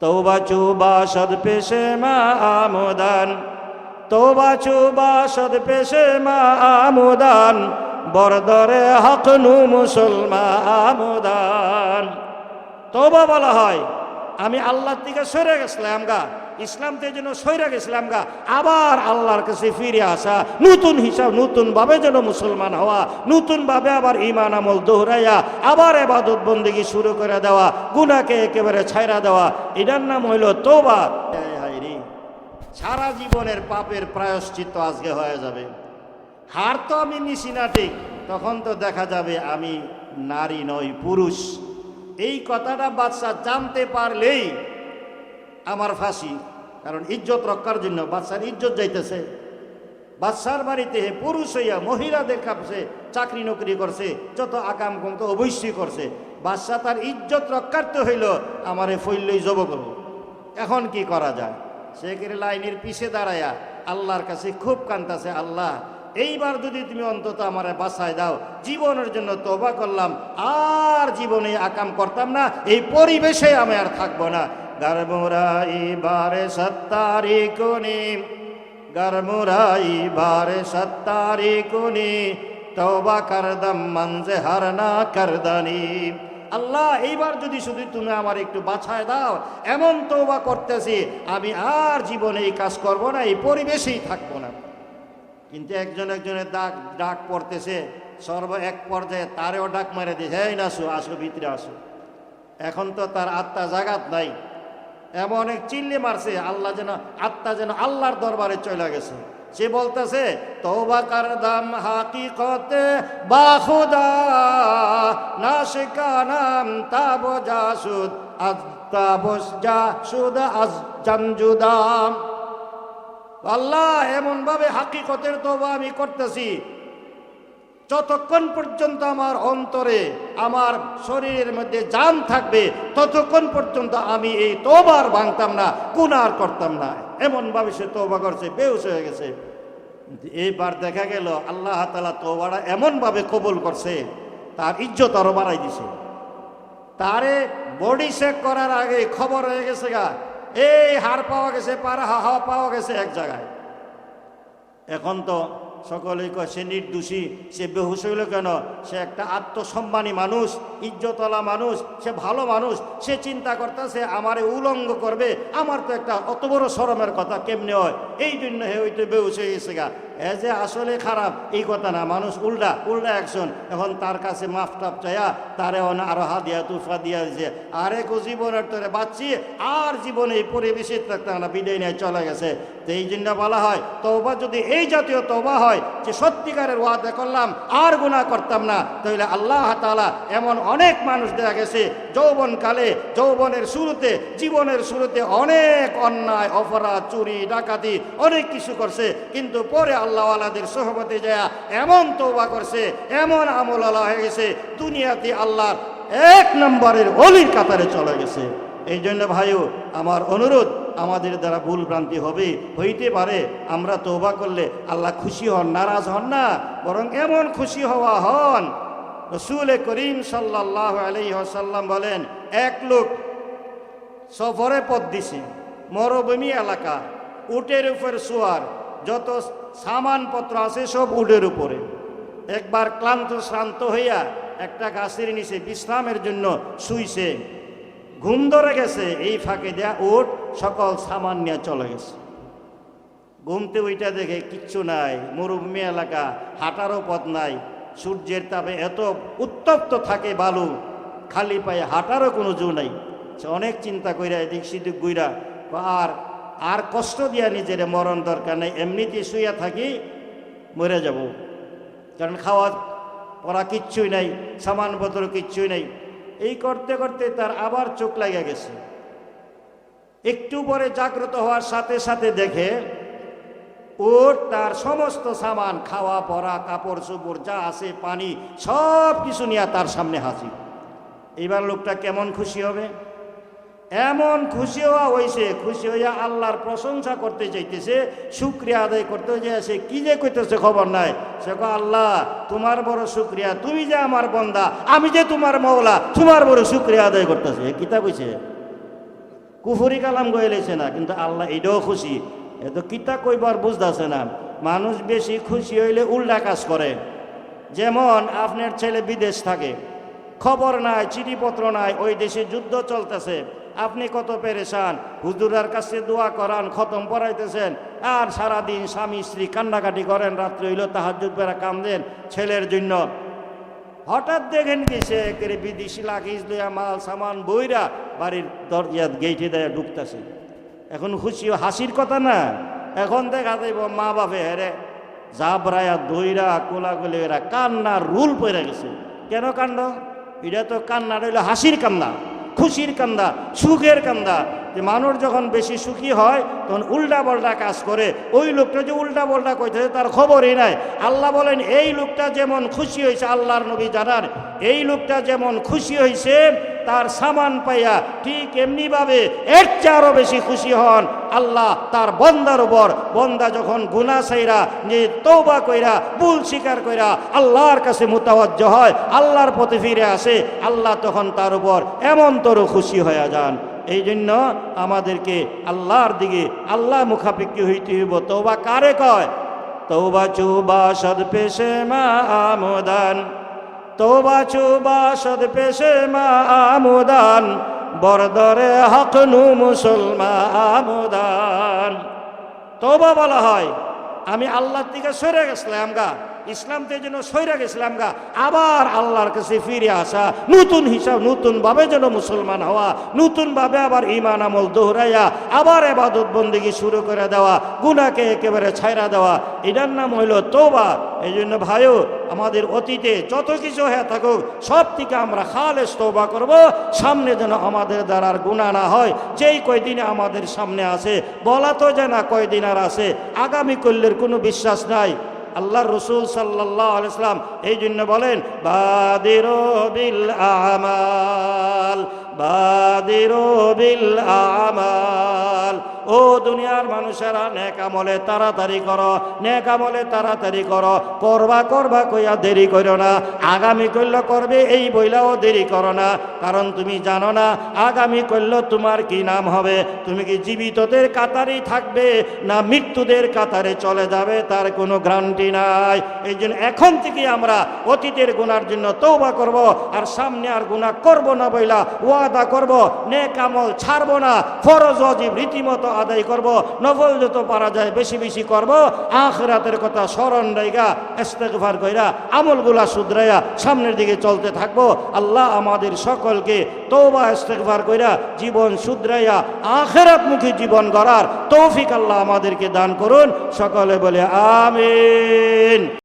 তওবা চুবা সদ পেশে মা আমদান, তওবা চুবা সদ পেশে মা আমদান, বরদরে হক নু মুসলমান আমদান। তওবা বলা হয় আমি আল্লাহর থেকে সরে গেছিলাম গা, ইসলাম থেকে যেন সরে গেছিলাম গা, আবার আল্লাহর কাছে ফিরে আসা, নতুন হিসাব নতুন ভাবে যেন মুসলমান হওয়া, নতুন ভাবে আবার ঈমান আমল দোহরাইয়া আবার ইবাদত বন্দেগী শুরু করে দেওয়া, গুনাহকে একেবারে ছাইরা দেওয়া, এটার নাম হইল তওবা। সারা জীবনের পাপের প্রায়শ্চিত্ত আজকে হয়ে যাবে। হার তো আমি নিছি না ঠিক, তখন তো দেখা যাবে আমি নারী নই পুরুষ। এই কথাটা বাচ্চা জানতে পারলেই আমার ফাঁসি। কারণ ইজ্জত রক্ষার জন্য বাচ্চার ইজ্জত যাইতেছে। বাচ্চার বাড়িতে পুরুষ হইয়া মহিলাদের কাছে চাকরি নকরি করছে, যত আকাম কম তো অবশ্যই করছে। বাচ্চা তার ইজ্জত রক্ষার্থে হইল আমারে ফইলই জব করব। এখন কি করা যায়? সে করে লাইনের পিছে দাঁড়ায়া আল্লাহর কাছে খুব কান্দাছে, আল্লাহ এইবার যদি তুমি অন্তত আমারে বাঁচায় দাও, জীবনের জন্য তওবা করলাম, আর জীবনে আকাম করতাম না, এই পরিবেশে আমি আর থাকবো না। গরমুরাই বারে সত্তারি কোনি, গরমুরাই বারে সত্তারি কোনি, তওবা করদম মনজে হারনা করদানি। আল্লাহ এইবার যদি শুধু তুমি আমার একটু বাছায় দাও, এমন তওবা করতেছি আমি আর জীবনে এই কাজ করব না, এই পরিবেশেই থাকবো না। কিন্তু একজনের ডাক পড়তেছে, সর্ব এক পর্যায়ে তারেও ডাক মারে দিয়েছে, এই নাসু আসো ভিতরে আসো। এখন তো তার আত্মা জাগাত নাই, এমন এক চিল্লি মারছে আল্লাহ যেন আত্মা যেন আল্লাহর দরবারে চলে গেছে। সে বলতেছে তওবা করদাম হাকিকতে বাখুদা, নাশিকানাম তাব জাসুদ আজ তাবস জাসুদ আজ জানজুদাম। আল্লাহ এমন ভাবে হাকিকতের তওবা আমি করতেছি, যতক্ষণ পর্যন্ত আমার অন্তরে আমার শরীরের মধ্যে জান থাকবে ততক্ষণ পর্যন্ত আমি এই তওবার ভাঙতাম না, গুনাহ আর করতাম না। এমন ভাবে সে তওবা করছে, বেহুশ হয়ে গেছে। এইবার দেখা গেল আল্লাহ তাআলা তওবাটা এমন ভাবে কবুল করছে, তার ইজ্জত আরো বাড়াই দিছে। তারে বডি চেক করার আগে খবর হয়ে গেছে গা, এই হাড় পাওয়া গেছে, পাড়া হাওয়া পাওয়া গেছে এক জায়গায়। এখন তো সকলেই কয় সে নির্দোষী, সে বেহুশ হইল কেন? সে একটা আত্মসম্মানী মানুষ, ইজ্জতওয়ালা মানুষ, সে ভালো মানুষ। সে চিন্তা করতেছে আমারে উলঙ্গ করবে, আমার তো একটা অত বড় শরমের কথা কেমনে হয়, এই জন্য হে হইতে বেহুশ হয়ে গেছে গা। এ যে আসলে খারাপ এই কথা না, মানুষ উল্টা অ্যাকশন। এখন তার কাছে মাফ টাপ চাইয়া তারে আরো হাদিয়া তুফা দিয়া দিয়েছে, আরে জীবনের তোরে বাঁচছি, আর জীবনে এই পরিবেশে থাকতে না, বিদায় নিয়ে চলে গেছে। তো এই জন্য বলা হয় তওবা যদি এই জাতীয় তওবা হয় যে সত্যিকারের ওয়াদা করলাম আর গুনাহ করতাম না, তাহলে আল্লাহ তাআলা এমন অনেক মানুষ দেখা গেছে যৌবনকালে, যৌবনের শুরুতে, জীবনের শুরুতে অনেক অন্যায় অপরাধ, চুরি ডাকাতি অনেক কিছু করছে, কিন্তু পরে আল্লাহওয়ালাদের সোহবতে যায় এমন তওবা করছে, এমন আমলওয়ালা হয়ে গেছে, দুনিয়াতে আল্লাহর এক নম্বরের ওলির কাতারে চলে গেছে। এই জন্য ভাইও আমার অনুরোধ, আমাদের দ্বারা ভুল ভ্রান্তি হইতে পারে, আমরা তওবা করলে আল্লাহ খুশি হন, নারাজ হন না, বরং এমন খুশি হওয়া হন। রাসূল করিম সাল্লাল্লাহু আলাইহি ওয়াসাল্লাম বলেন, এক লোক সফরে পথ দিছে, মরুভূমি এলাকা, উটের উপর শোয়ার, যত সামানপত্র আছে সব উটের উপরে। একবার ক্লান্ত শ্রান্ত হইয়া একটা গাছের নিচে বিশ্রামের জন্য শুইছে, ঘুম ধরে গেছে, এই ফাঁকে দেয়া উট সকল সামান নিয়ে চলে গেছে। ঘুমতে ওইটা দেখে কিচ্ছু নাই, মরুভূমি এলাকা, হাঁটারও পথ নাই, সূর্যের তাপে এত উত্তপ্ত থাকে বালু, খালি পায়ে হাঁটারও কোনো জো নাই। সে অনেক চিন্তা কইরা এদিক সেদিক গুইরা আর কষ্ট দিয়া নিজের মরণ দরকার নেই, এমনিতে শুইয়া থাকি, মরে যাব, কারণ খাওয়া পড়া কিচ্ছুই নাই, সামানপত্র কিচ্ছুই নাই। এই করতে করতে তার আবার চোখ লাগা গেছে। একটু পরে জাগ্রত হওয়ার সাথে সাথে দেখে উট তার সমস্ত সামান, খাওয়া পড়া, কাপড় চোপড় যা আছে, পানি, সব কিছু নিয়ে তার সামনে হাজির। এবার লোকটা কেমন খুশি হবে? এমন খুশি হওয়া হয়েছে, খুশি হইয়া আল্লাহর প্রশংসা করতে চাইতেছে, শুকরিয়া আদায় করতে যাইছে। কি যে কইতেছে খবর নাই। সে কয়, আল্লাহ তোমার বড় শুকরিয়া, তুমি যে আমার বন্দা, আমি যে তোমার মওলা, তোমার বড় শুকরিয়া আদায় করতেছে। কিতা কইছে? কুফরি কালাম গয়েলেছে না, কিন্তু আল্লাহ এটাও খুশি। এত কিতা কইবার বুঝতেছে না। মানুষ বেশি খুশি হইলে উল্টা কাজ করে। যেমন আপনার ছেলে বিদেশ থাকে, খবর নাই, চিঠিপত্র নাই, ওই দেশে যুদ্ধ চলতেছে, আপনি কত পেরেশান, হুজুরের কাছে দোয়া করান, খতম পড়াইতেছেন, আর সারাদিন স্বামী স্ত্রী কান্নাকাটি করেন, রাত্রে হইল তাহাজ্জুদ পেরা কান্দেন ছেলের জন্য। হঠাৎ দেখেন কি সে একেবারে বিদেশি লাগেজ লইয়া মাল সামান বইরা বাড়ির দরজা গেইটে দেয়া ঢুকতেছে। এখন খুশি হাসির কথা না। এখন দেখা যাইব মা বাপে হেরে জাবরায়া দইরা কোলাগুলি এরা কান্নার রুল পড়ে গেছে। কেন কান্দ? এটা তো কান্না রইল হাসির কান্না, খুশির কান্দা, সুখের কান্দা। যে মানুষ যখন বেশি সুখী হয় তখন উল্টা পাল্টা কাজ করে। ওই লোকটা যে উল্টা পাল্টা কইতেছে তার খবরই নাই। আল্লাহ বলেন এই লোকটা যেমন খুশি হয়েছে, আল্লাহর নবী জানান, এই লোকটা যেমন খুশি হয়েছে তার সামান পাইয়া, ঠিক এমনিভাবে এর চেয়ে আরও বেশি খুশি হন আল্লাহ তার বন্দার উপর। বন্দা যখন গুনাহ ছাইরা যে তওবা কইরা ভুল স্বীকার কইরা আল্লাহর কাছে মুতাওয়াজ্জ হয়, আল্লাহর পথে ফিরে আসে, আল্লাহ তখন তার উপর এমন তোর খুশি হয়ে যান। এই জন্য আমাদেরকে আল্লাহর দিকে আল্লাহ মুখাপেক্ষী হইতে হইব। তওবা কারে কয়? তওবা চুবা সদ পেশে মা আমদান, তওবা চুবা সদ পেশে মা আমদান, বরদরে হক নু মুসলমান আমদান। তওবা বলা হয় আমি আল্লাহর দিকে সরে গেছিলাম গা, ইসলাম থেকে যেন সইরা গেছিলাম গা, আবার আল্লাহর কাছে ফিরে আসা, নতুন হিসাব, নতুনভাবে যেন মুসলমান হওয়া, নতুনভাবে আবার ঈমান আমল দোহরাইয়া আবার ইবাদত বন্দেগী শুরু করে দেওয়া, গুনাহকে একেবারে ছাইরা দেওয়া, এটার নাম হইল তওবা। এই জন্য ভাইও আমাদের অতীতে যত কিছু হয়ে থাকুক সব থেকে আমরা খালেস তওবা করব, সামনে যেন আমাদের দ্বারা আর গুনাহ না হয়। যেই কয়দিনে আমাদের সামনে আছে বলা তো যায় না কয়দিন আর আছে, আগামী কল্যের কোনো বিশ্বাস নাই। আল্লাহর রাসূল সাল্লাল্লাহু আলাইহি ওয়াসাল্লাম এই জন্য বলেন বাদিরু বিল আমাল, বাদিরু বিল আমাল। ও দুনিয়ার মানুষেরা নেক আমলে তাড়াতাড়ি করো, নেক আমলে তাড়াতাড়ি করো, করবা করবা কইয়া দেরি করো না, আগামী করলে করবে এই বইলাও দেরি করো না। কারণ তুমি জানো না আগামী করলে তোমার কি নাম হবে। তুমি কি জীবিতদের কাতারেই থাকবে না মৃত্যুদের কাতারে চলে যাবে, তার কোনো গ্যারান্টি নাই। এই জন্য এখন থেকে আমরা অতীতের গুনার জন্য তওবা করব, আর সামনে আর গুনাহ করব না বইলা ওয়াদা করব। নেক আমল ছাড়বো না, ফরজ ওয়াজিব রীতিমতো আদায় করব, নফল যত পারা যায় বেশি বেশি করব, আখিরাতের কথা স্মরণ রাইগা ইস্তেগফার কইরা আমলগুলা শুধরাইয়া সামনের দিকে চলতে থাকবো। আল্লাহ আমাদের সকলকে তওবা ইস্তেগফার কইরা জীবন শুধরাইয়া আখিরাতমুখী জীবন গড়ার তৌফিক আল্লাহ আমাদেরকে দান করুন। সকলে বলে আমিন।